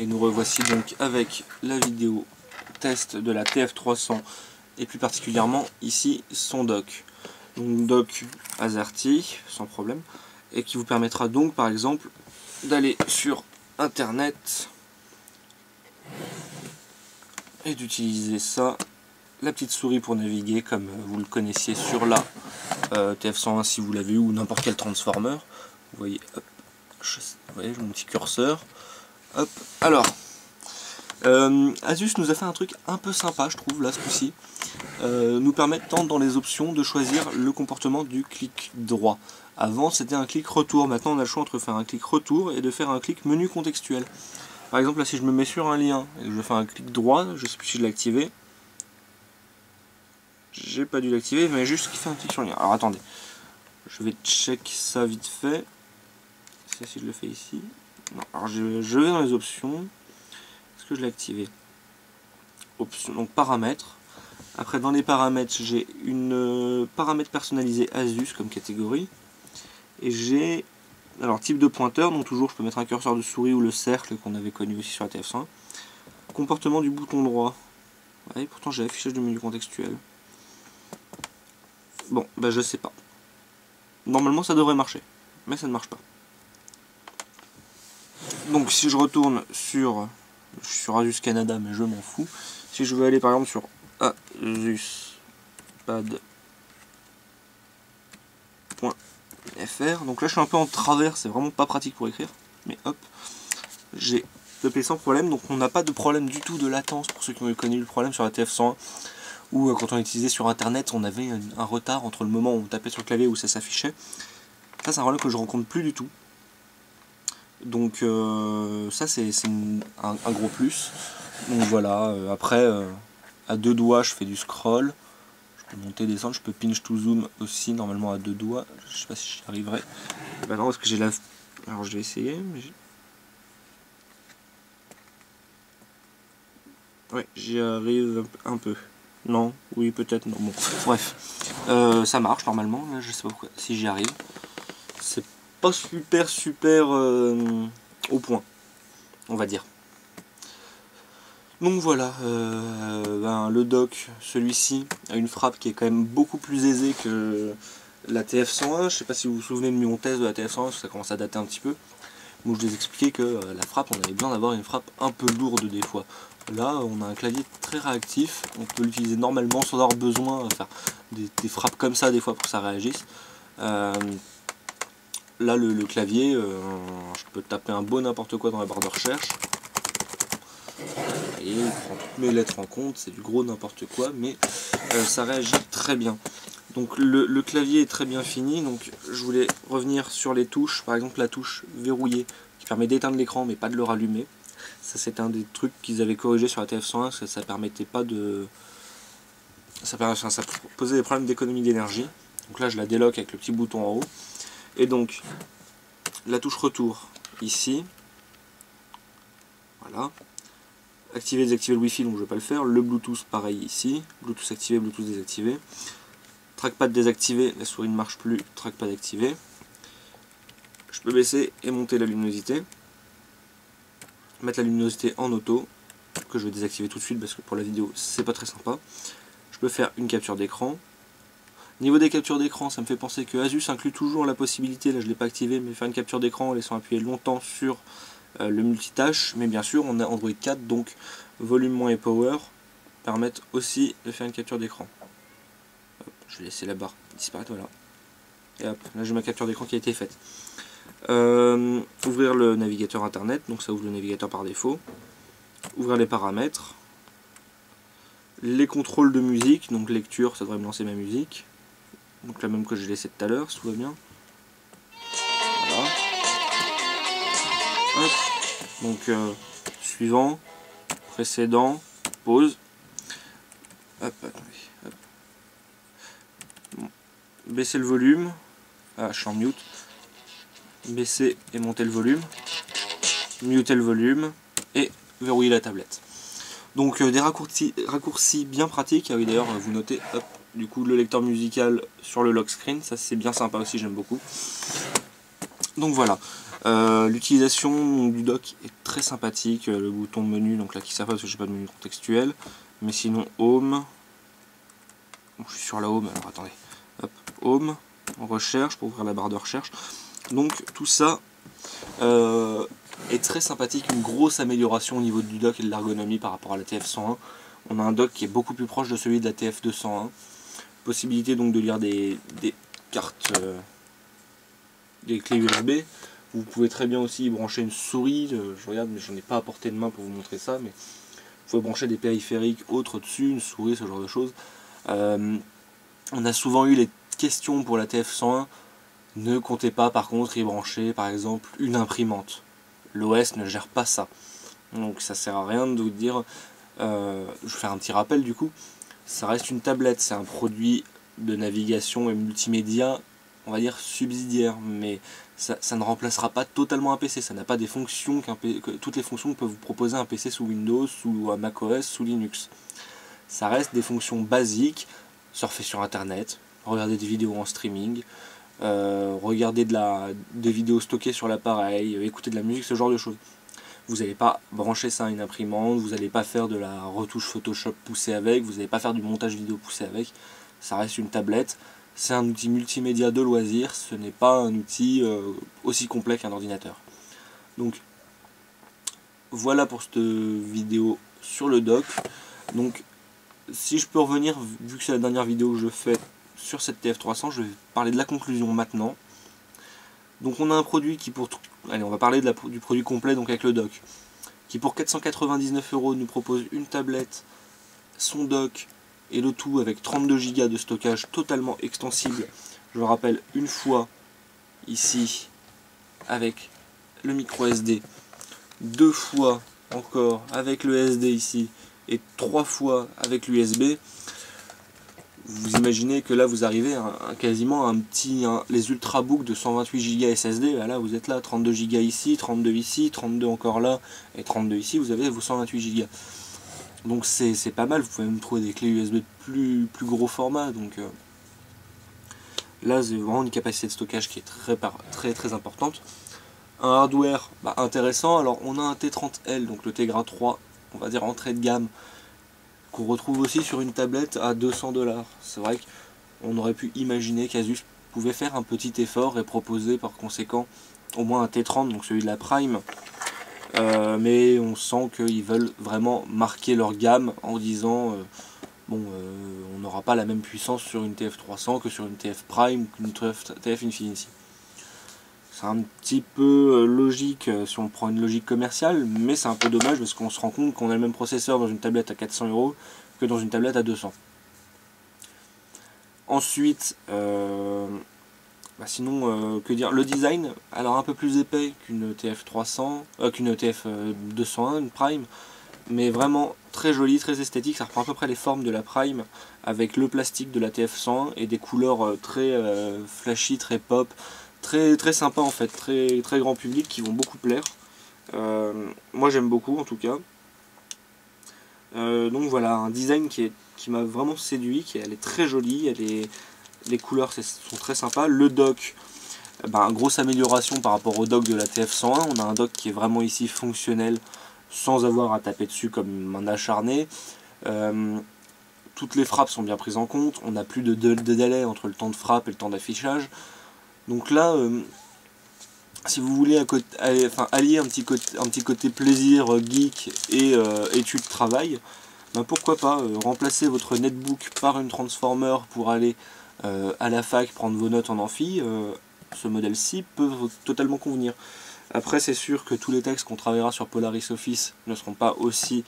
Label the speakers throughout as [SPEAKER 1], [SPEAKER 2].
[SPEAKER 1] Et nous revoici donc avec la vidéo test de la TF300 et plus particulièrement ici son dock. Donc dock AZERTY sans problème et qui vous permettra donc par exemple d'aller sur internet et d'utiliser ça, la petite souris pour naviguer comme vous le connaissiez sur la TF101 si vous l'avez eu ou n'importe quel transformer. Vous voyez, hop, vous voyez mon petit curseur. Hop. Alors, Asus nous a fait un truc un peu sympa, je trouve, là, ce coup-ci. Nous permettant dans les options de choisir le comportement du clic droit. Avant, c'était un clic retour. Maintenant, on a le choix entre faire un clic retour et de faire un clic menu contextuel. Par exemple, là, si je me mets sur un lien et que je fais un clic droit, je sais plus si je l'ai activé. J'ai pas dû l'activer, mais juste qu'il fait un clic sur le lien. Alors, attendez. Je vais check ça vite fait. Si je le fais ici. Non, alors je vais dans les options. Est-ce que je l'ai activé? Options, donc paramètres. Après dans les paramètres, j'ai une paramètre personnalisé Asus comme catégorie. Et j'ai alors type de pointeur, donc toujours je peux mettre un curseur de souris ou le cercle qu'on avait connu aussi sur la TF1. Comportement du bouton droit. Ouais, pourtant j'ai affichage du menu contextuel. Bon, bah je sais pas. Normalement ça devrait marcher, mais ça ne marche pas. Donc si je retourne sur Asus Canada, mais je m'en fous. Si je veux aller par exemple sur AsusPad.fr, donc là je suis un peu en travers, c'est vraiment pas pratique pour écrire, mais hop, j'ai tapé sans problème, donc on n'a pas de problème du tout de latence pour ceux qui ont connu le problème sur la TF101, où quand on utilisait sur internet, on avait un retard entre le moment où on tapait sur le clavier où ça s'affichait. Ça c'est un problème que je rencontre plus du tout. Donc ça c'est un gros plus. Donc voilà, après à deux doigts je fais du scroll, je peux monter, descendre, je peux pinch to zoom aussi normalement à deux doigts, je sais pas si j'y arriverai. Bah non parce que j'ai la... Alors je vais essayer, mais... Ouais, j'y arrive un peu. Non, oui peut-être, non, bon, bref. Ça marche normalement, là, je sais pas pourquoi, si j'y arrive. C'est pas super au point, on va dire. Donc voilà, le dock, celui-ci, a une frappe qui est quand même beaucoup plus aisée que la TF101. Je sais pas si vous vous souvenez de mon test de la TF101, parce que ça commence à dater un petit peu. Où je vous ai expliqué que la frappe, on avait besoin d'avoir une frappe un peu lourde des fois. Là, on a un clavier très réactif, on peut l'utiliser normalement sans avoir besoin de faire des frappes comme ça des fois pour que ça réagisse. Là, le clavier, je peux taper un beau n'importe quoi dans la barre de recherche. Et il prend toutes mes lettres en compte, c'est du gros n'importe quoi, mais ça réagit très bien. Donc le clavier est très bien fini, donc je voulais revenir sur les touches, par exemple la touche verrouillée, qui permet d'éteindre l'écran mais pas de le rallumer. Ça c'est un des trucs qu'ils avaient corrigé sur la TF101, parce que ça permettait pas de... Ça posait des problèmes d'économie d'énergie. Donc là je la déloque avec le petit bouton en haut. Et donc la touche retour ici, voilà. Activer, désactiver le Wi-Fi, donc je ne vais pas le faire. Le Bluetooth, pareil ici. Bluetooth activé, Bluetooth désactivé. Trackpad désactivé, la souris ne marche plus. Trackpad activé. Je peux baisser et monter la luminosité. Mettre la luminosité en auto, que je vais désactiver tout de suite parce que pour la vidéo, c'est pas très sympa. Je peux faire une capture d'écran. Niveau des captures d'écran, ça me fait penser que Asus inclut toujours la possibilité, là je ne l'ai pas activé, mais faire une capture d'écran en laissant appuyer longtemps sur le multitâche, mais bien sûr on a Android 4, donc volume moins et power permettent aussi de faire une capture d'écran. Je vais laisser la barre disparaître, voilà. Et hop, là j'ai ma capture d'écran qui a été faite. Ouvrir le navigateur internet, donc ça ouvre le navigateur par défaut. Ouvrir les paramètres. Les contrôles de musique, donc lecture, ça devrait me lancer ma musique. Donc la même que j'ai laissé tout à l'heure, si tout va bien. Voilà. Hop. Donc suivant, précédent, pause. Hop, attendez. Hop. Bon. Baisser le volume. Ah, je suis en mute. Baisser et monter le volume. Muter le volume. Et verrouiller la tablette. Donc des raccourcis bien pratiques. Ah oui, d'ailleurs, vous notez, hop, du coup, le lecteur musical sur le lock screen. Ça, c'est bien sympa aussi, j'aime beaucoup. Donc voilà. L'utilisation du dock est très sympathique, le bouton menu, donc là qui sert pas parce que j'ai pas de menu contextuel, mais sinon home, bon, je suis sur la home, alors attendez, hop, home, recherche pour ouvrir la barre de recherche, donc tout ça est très sympathique, une grosse amélioration au niveau du dock et de l'ergonomie par rapport à la TF101. On a un dock qui est beaucoup plus proche de celui de la TF201, possibilité donc de lire des cartes, des clés USB. Vous pouvez très bien aussi brancher une souris, je regarde mais j'en ai pas à portée de main pour vous montrer ça, mais vous pouvez brancher des périphériques autres dessus, une souris, ce genre de choses. On a souvent eu les questions pour la TF101, ne comptez pas par contre y brancher par exemple une imprimante. L'OS ne gère pas ça, donc ça sert à rien de vous dire, je vais faire un petit rappel du coup, ça reste une tablette, c'est un produit de navigation et multimédia, on va dire subsidiaire, mais ça ne remplacera pas totalement un PC, ça n'a pas des fonctions toutes les fonctions que peut vous proposer un PC sous Windows, sous macOS, sous Linux. Ça reste des fonctions basiques, surfer sur internet, regarder des vidéos en streaming, regarder des vidéos stockées sur l'appareil, écouter de la musique, ce genre de choses. Vous n'allez pas brancher ça à une imprimante, vous n'allez pas faire de la retouche Photoshop poussée avec, vous n'allez pas faire du montage vidéo poussé avec, ça reste une tablette. C'est un outil multimédia de loisir, ce n'est pas un outil aussi complet qu'un ordinateur. Donc voilà pour cette vidéo sur le dock. Donc si je peux revenir, vu que c'est la dernière vidéo que je fais sur cette TF300, je vais parler de la conclusion maintenant. Donc on a un produit qui allez, on va parler du produit complet donc avec le dock, qui pour 499 € nous propose une tablette, son dock, et le tout avec 32 Go de stockage totalement extensible. Je le rappelle une fois ici avec le micro SD, deux fois encore avec le SD ici et trois fois avec l'USB. Vous imaginez que là vous arrivez à quasiment les ultrabooks de 128 Go SSD, là vous êtes là, 32 Go ici, 32 ici, 32 encore là et 32 ici, vous avez vos 128 Go. Donc c'est pas mal, vous pouvez même trouver des clés USB de plus gros format. Donc là c'est vraiment une capacité de stockage qui est très importante. Un hardware intéressant, alors on a un T30L, donc le Tegra 3, on va dire entrée de gamme, qu'on retrouve aussi sur une tablette à 200 $. C'est vrai qu'on aurait pu imaginer qu'Asus pouvait faire un petit effort et proposer par conséquent au moins un T30, donc celui de la Prime. Mais on sent qu'ils veulent vraiment marquer leur gamme en disant on n'aura pas la même puissance sur une TF300 que sur une TF Prime ou qu'une TF Infinity. C'est un petit peu logique si on prend une logique commerciale, mais c'est un peu dommage parce qu'on se rend compte qu'on a le même processeur dans une tablette à 400 € que dans une tablette à 200. Ensuite, sinon, que dire, le design, alors un peu plus épais qu'une TF300, qu'une TF201, une Prime, mais vraiment très joli, très esthétique, ça reprend à peu près les formes de la Prime, avec le plastique de la TF101 et des couleurs très flashy, très pop, très sympa en fait, très grand public, qui vont beaucoup plaire. Moi j'aime beaucoup en tout cas. Donc voilà, un design qui m'a vraiment séduit, elle est très jolie, les couleurs sont très sympas. Le dock, grosse amélioration par rapport au dock de la TF101. On a un dock qui est vraiment ici fonctionnel, sans avoir à taper dessus comme un acharné. Toutes les frappes sont bien prises en compte, on n'a plus de délai entre le temps de frappe et le temps d'affichage. Donc là, si vous voulez allier un petit côté plaisir, geek et étude travail, pourquoi pas remplacer votre netbook par une transformer pour aller à la fac prendre vos notes en amphi. Ce modèle-ci peut totalement convenir. Après c'est sûr que tous les textes qu'on travaillera sur Polaris Office ne seront pas aussi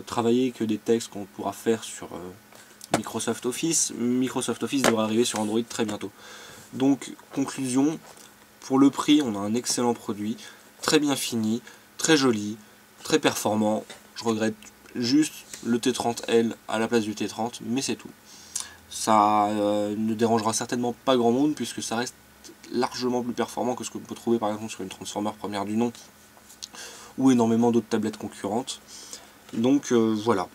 [SPEAKER 1] travaillés que des textes qu'on pourra faire sur Microsoft Office. Microsoft Office devrait arriver sur Android très bientôt. Donc conclusion, pour le prix on a un excellent produit, très bien fini, très joli, très performant. Je regrette juste le T30L à la place du T30, mais c'est tout. Ça ne dérangera certainement pas grand monde puisque ça reste largement plus performant que ce que l'on peut trouver par exemple sur une Transformer première du nom ou énormément d'autres tablettes concurrentes. Donc voilà.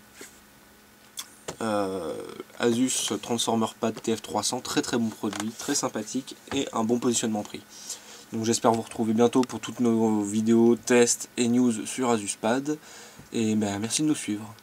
[SPEAKER 1] Asus Transformer Pad TF300, très bon produit, très sympathique et un bon positionnement prix. Donc j'espère vous retrouver bientôt pour toutes nos vidéos, tests et news sur Asus Pad. Et ben, merci de nous suivre.